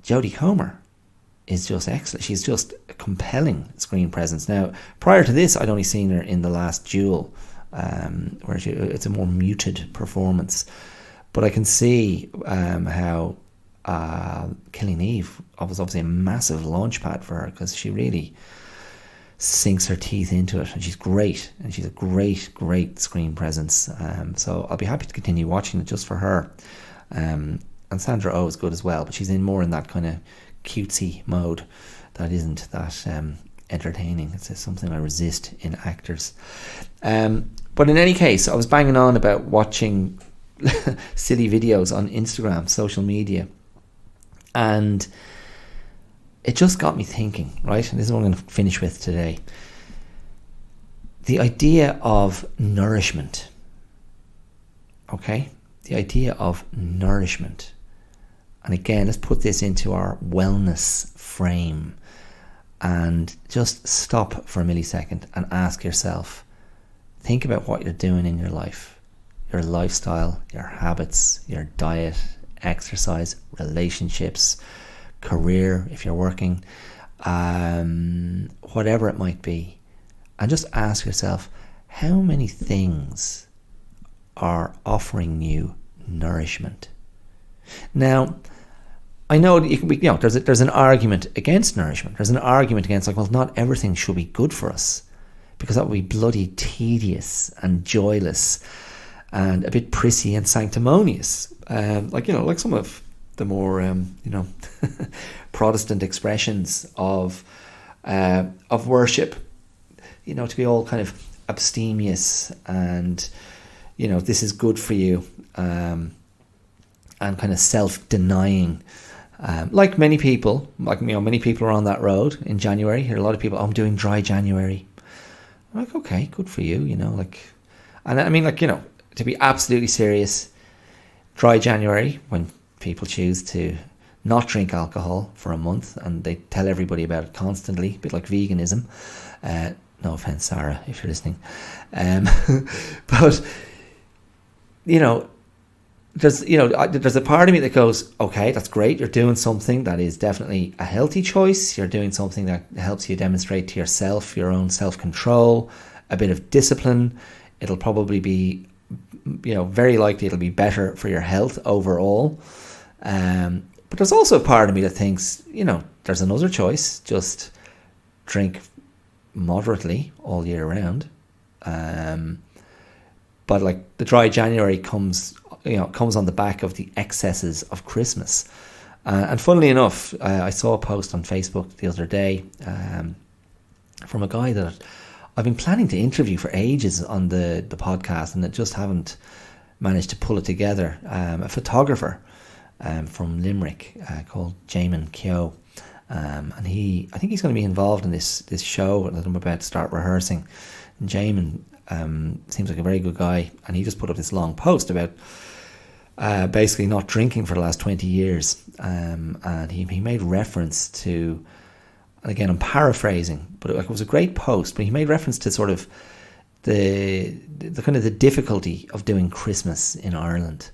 S1: Jodie Comer is just excellent. She's just a compelling screen presence. Now, prior to this, I'd only seen her in The Last Duel, where it's a more muted performance. But I can see how Killing Eve was obviously a massive launchpad for her, because she really sinks her teeth into it, and she's great, and she's a great screen presence. So I'll be happy to continue watching it just for her. And Sandra Oh is good as well, but she's more in that kind of cutesy mode that isn't that entertaining. It's something I resist in actors. But in any case, I was banging on about watching silly videos on Instagram, social media, and it just got me thinking, right? And this is what I'm going to finish with today. The idea of nourishment. Okay? The idea of nourishment. And again, let's put this into our wellness frame and just stop for a millisecond and ask yourself, think about what you're doing in your life, your lifestyle, your habits, your diet, exercise, relationships, career, if you're working, whatever it might be. And just ask yourself, how many things are offering you nourishment? Now, I know it can be, there's an argument against nourishment. There's an argument against, not everything should be good for us, because that would be bloody tedious and joyless and a bit prissy and sanctimonious. Like some of the more, Protestant expressions of worship, to be all kind of abstemious and, this is good for you, and kind of self-denying. Like many people, many people are on that road in January. Hear a lot of people, I'm doing dry January. I'm like, okay, good for you, and I mean, to be absolutely serious, dry January, when people choose to not drink alcohol for a month and they tell everybody about it constantly, a bit like veganism. No offense, Sarah, if you're listening. But, there's there's a part of me that goes, okay, that's great. You're doing something that is definitely a healthy choice. You're doing something that helps you demonstrate to yourself your own self-control, a bit of discipline. It'll probably be, very likely it'll be better for your health overall. But there's also a part of me that thinks, there's another choice. Just drink moderately all year round. But like the dry January comes on the back of the excesses of Christmas. And funnily enough, I saw a post on Facebook the other day from a guy that I've been planning to interview for ages on the podcast, and I just haven't managed to pull it together. A photographer from Limerick called Jamin Keogh. And I think he's going to be involved in this show that I'm about to start rehearsing. And Jamin seems like a very good guy, and he just put up this long post about basically not drinking for the last 20 years. And he made reference to, and again I'm paraphrasing, but it was a great post, but he made reference to sort of the kind of the difficulty of doing Christmas in Ireland.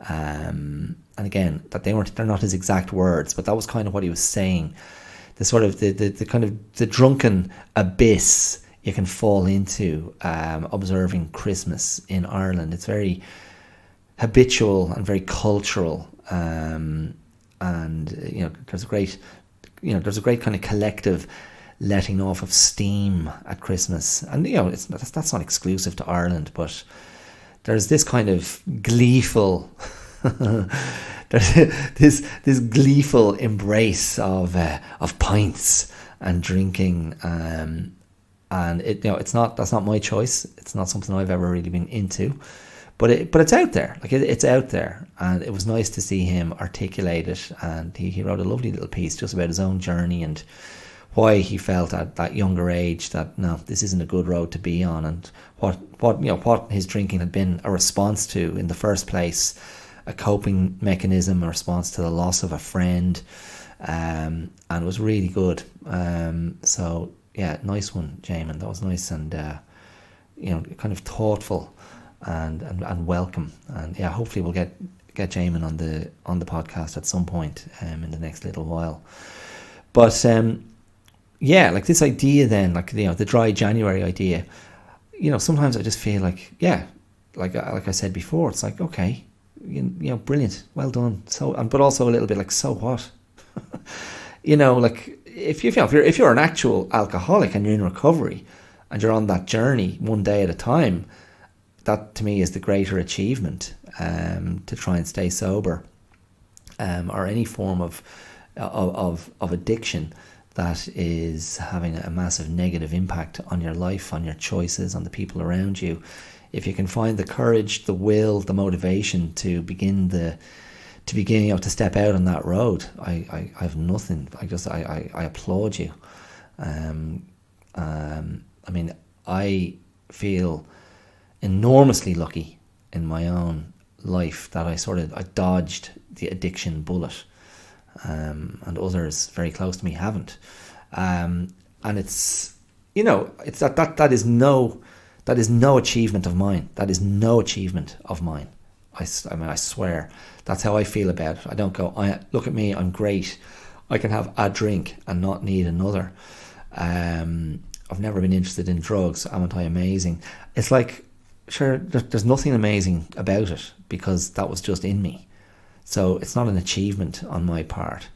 S1: And again, that they're not his exact words, but that was kind of what he was saying. The sort of the kind of the drunken abyss you can fall into observing Christmas in Ireland. It's very habitual and very cultural, and there's a great kind of collective letting off of steam at Christmas, and that's not exclusive to Ireland, but there's this kind of gleeful there's this gleeful embrace of pints and drinking, and that's not my choice. It's not something I've ever really been into, but it's out there. Like it's out there, and it was nice to see him articulate it. And he wrote a lovely little piece just about his own journey and why he felt at that younger age that no, this isn't a good road to be on, and what his drinking had been a response to in the first place, a coping mechanism, a response to the loss of a friend, and it was really good. So yeah, nice one, Jamin. That was nice, and kind of thoughtful and welcome. And yeah, hopefully we'll get Jamin on the podcast at some point in the next little while. But yeah, like this idea then, like the dry January idea. Sometimes I just feel like, yeah, like I said before, it's like, okay, brilliant, well done. So, but also a little bit like, so what? Like if you're an actual alcoholic and you're in recovery and you're on that journey one day at a time, that to me is the greater achievement, to try and stay sober, or any form of addiction that is having a massive negative impact on your life, on your choices, on the people around you. If you can find the courage, the will, the motivation to begin to step out on that road, I have nothing. I applaud you. I feel enormously lucky in my own life that I dodged the addiction bullet, and others very close to me haven't. And it's that is no achievement of mine. That is no achievement of mine. I swear, that's how I feel about it. I don't go, look at me, I'm great, I can have a drink and not need another. I've never been interested in drugs. Aren't I amazing? It's like, sure, there's nothing amazing about it because that was just in me. So it's not an achievement on my part.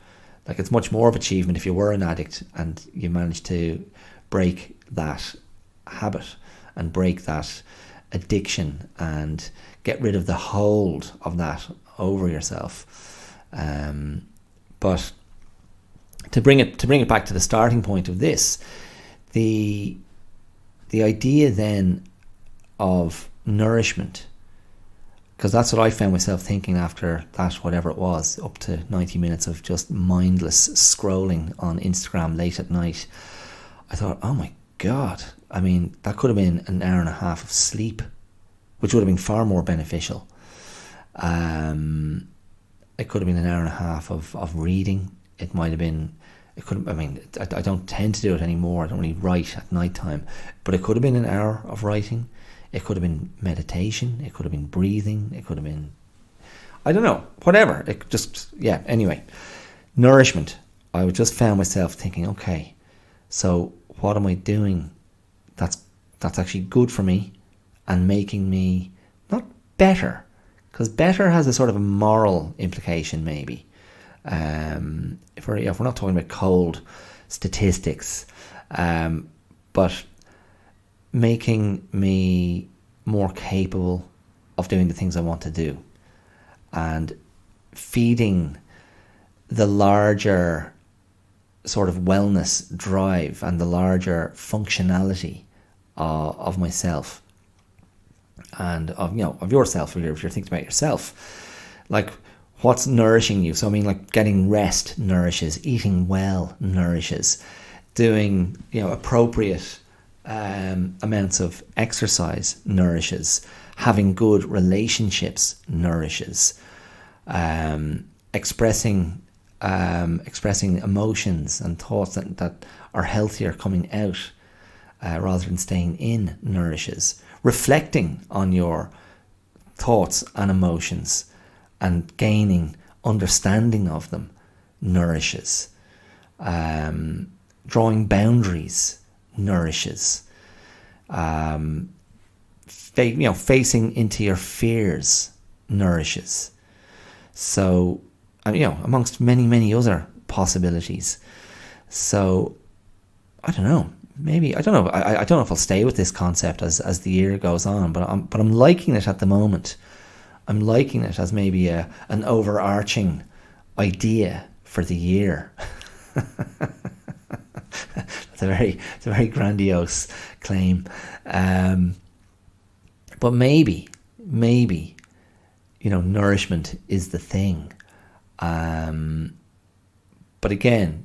S1: Like, it's much more of achievement if you were an addict and you managed to break that habit and break that addiction and get rid of the hold of that over yourself. But to bring it back to the starting point of this, the idea then of nourishment, because that's what I found myself thinking after that, whatever it was, up to 90 minutes of just mindless scrolling on Instagram late at night. I thought, oh my God, I mean, that could have been an hour and a half of sleep, which would have been far more beneficial. It could have been an hour and a half of reading. It might have been, I don't tend to do it anymore. I don't really write at night time, but it could have been an hour of writing. It could have been meditation. It could have been breathing. It could have been, I don't know, whatever. It just, yeah, anyway. Nourishment. I just found myself thinking, okay, so what am I doing that's actually good for me and making me not better, because better has a sort of a moral implication maybe. If we're not talking about cold statistics, but making me more capable of doing the things I want to do, and feeding the larger sort of wellness drive and the larger functionality of myself and of yourself, if you're thinking about yourself, like what's nourishing you. So I mean, like getting rest nourishes, eating well nourishes, doing appropriate amounts of exercise nourishes, having good relationships nourishes, expressing emotions and thoughts that are healthier coming out rather than staying in nourishes, reflecting on your thoughts and emotions and gaining understanding of them nourishes, drawing boundaries nourishes, facing into your fears nourishes. So, amongst many other possibilities. So, I don't know. Maybe I don't know. I don't know if I'll stay with this concept as the year goes on. But I'm liking it at the moment. I'm liking it as maybe an overarching idea for the year. It's a very grandiose claim. But maybe nourishment is the thing. But again,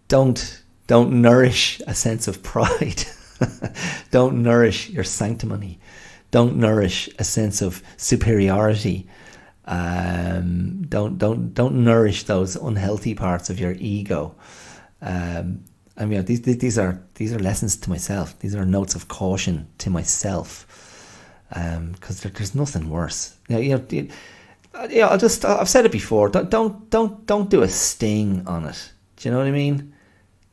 S1: don't nourish a sense of pride. Don't nourish your sanctimony. Don't nourish a sense of superiority. Don't nourish those unhealthy parts of your ego. These are lessons to myself. These are notes of caution to myself. Because there's nothing worse. I've said it before. Don't do a sting on it. Do you know what I mean?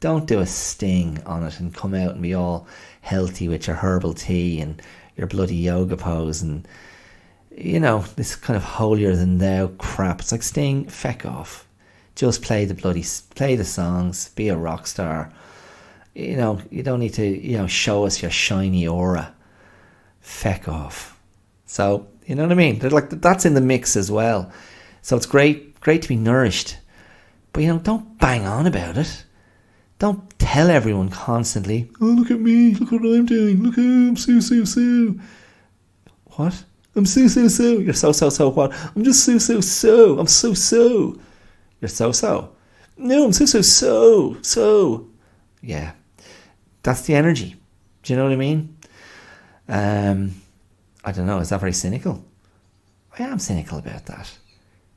S1: Don't do a sting on it and come out and be all healthy with your herbal tea and your bloody yoga pose and this kind of holier than thou crap. It's like Sting, feck off. Just play the songs, be a rock star. You don't need to show us your shiny aura. Feck off. So you know what I mean? They're like, that's in the mix as well. So it's great to be nourished, but don't bang on about it. Don't tell everyone constantly, oh, look at me, look what I'm doing, look, I'm so. What? I'm so. You're so what? I'm just so. I'm so. You're so. No, I'm so. Yeah. That's the energy. Do you know what I mean? I don't know, is that very cynical? I am cynical about that.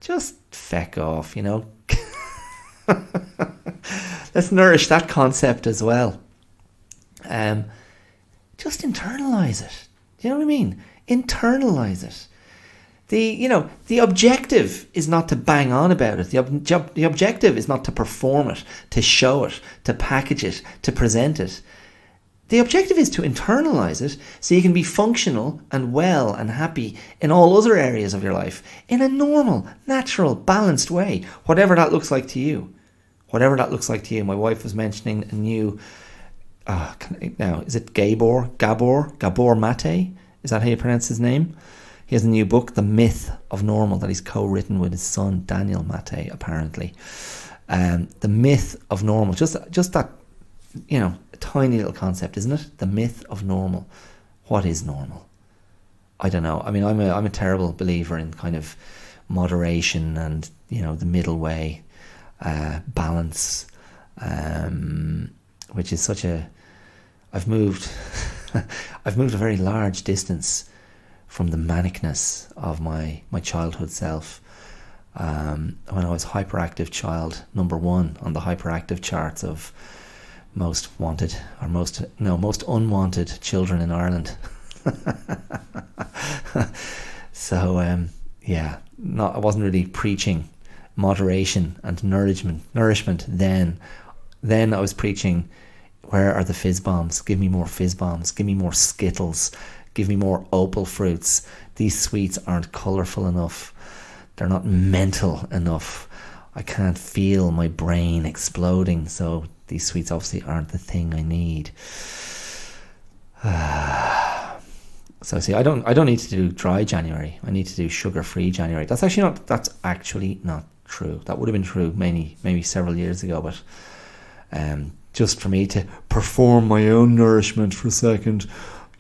S1: Just feck off, Let's nourish that concept as well. Just internalize it. Do you know what I mean? Internalize it. The objective is not to bang on about it. The objective is not to perform it, to show it, to package it, to present it. The objective is to internalize it so you can be functional and well and happy in all other areas of your life in a normal, natural, balanced way, whatever that looks like to you. Whatever that looks like to you. My wife was mentioning a new, now, is it Gabor Mate? Is that how you pronounce his name? He has a new book, The Myth of Normal, that he's co-written with his son, Daniel Mate, apparently. The Myth of Normal, just that, a tiny little concept, isn't it? The myth of normal. What is normal? I don't know. I mean, I'm a terrible believer in kind of moderation and, the middle way. Balance, which is such a... I've moved a very large distance from the manicness of my childhood self. When I was hyperactive child, number one on the hyperactive charts of most wanted or most unwanted children in Ireland. So I wasn't really preaching moderation and nourishment then. Then I was preaching, where are the fizz bombs? Give me more fizz bombs. Give me more Skittles. Give me more opal fruits. These sweets aren't colourful enough. They're not mental enough. I can't feel my brain exploding. So these sweets obviously aren't the thing I need. So see, I don't need to do dry January. I need to do sugar-free January. That's actually not true. That would have been true maybe several years ago, but just for me to perform my own nourishment for a second.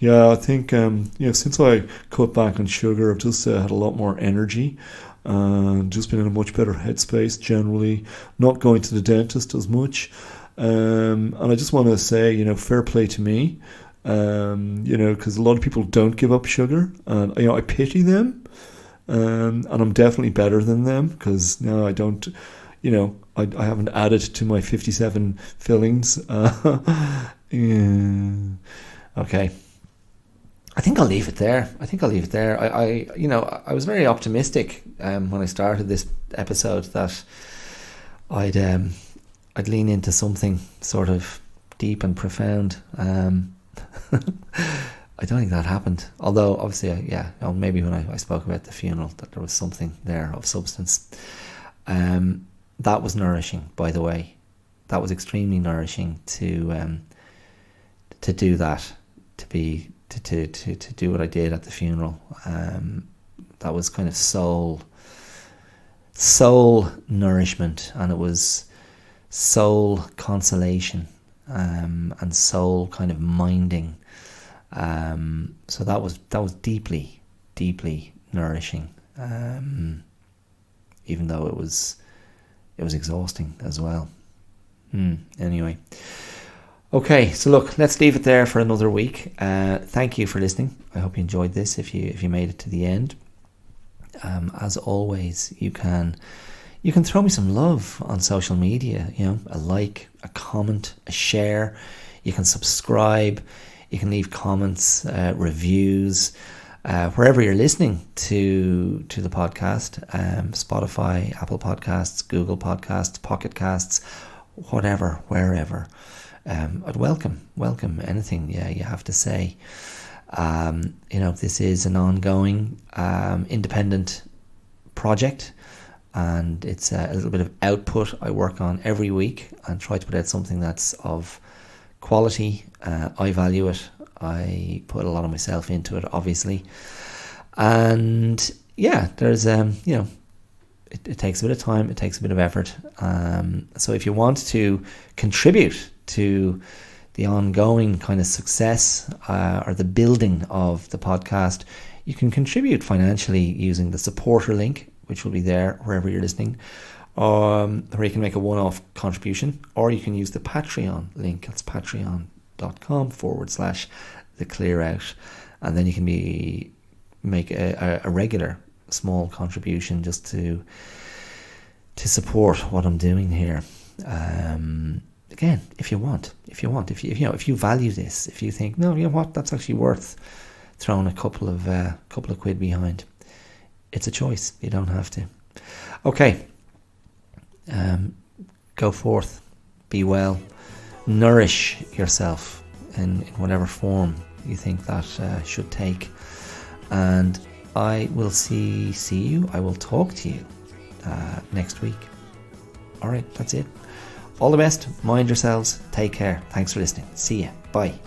S1: Yeah, I think since I cut back on sugar, I've just had a lot more energy. Just been in a much better headspace generally. Not going to the dentist as much. And I just want to say, fair play to me. Because a lot of people don't give up sugar, and I pity them, and I'm definitely better than them, because now I don't, I haven't added to my 57 fillings. Okay, I think I'll leave it there. I was very optimistic when I started this episode that I'd lean into something sort of deep and profound. I don't think that happened. Although, obviously, maybe when I spoke about the funeral, that there was something there of substance. That was nourishing, by the way. That was extremely nourishing to do that, to do what I did at the funeral. That was kind of soul nourishment, and it was soul consolation. And soul kind of minding. So that was deeply, deeply nourishing. Even though it was exhausting as well. Anyway. Okay, so look, let's leave it there for another week. Thank you for listening. I hope you enjoyed this if you made it to the end. As always, you can throw me some love on social media, a like, a comment, a share. You can subscribe. You can leave comments, reviews, wherever you're listening to the podcast, Spotify, Apple Podcasts, Google Podcasts, Pocket Casts, whatever, wherever. I'd welcome anything you have to say. This is an ongoing, independent project. And it's a little bit of output I work on every week and try to put out something that's of quality. I value it. I put a lot of myself into it, obviously. And there's it takes a bit of time. It takes a bit of effort. So if you want to contribute to the ongoing kind of success or the building of the podcast, you can contribute financially using the supporter link, which will be there wherever you're listening, where you can make a one-off contribution, or you can use the Patreon link. That's patreon.com/theclearout, and then you can make a regular small contribution just to support what I'm doing here. Again, if you if you value this, if you think, no, you know what, that's actually worth throwing a couple of quid behind. It's a choice. You don't have to. Okay. Go forth. Be well. Nourish yourself in whatever form you think that should take. And I will see you. I will talk to you next week. All right. That's it. All the best. Mind yourselves. Take care. Thanks for listening. See ya. Bye.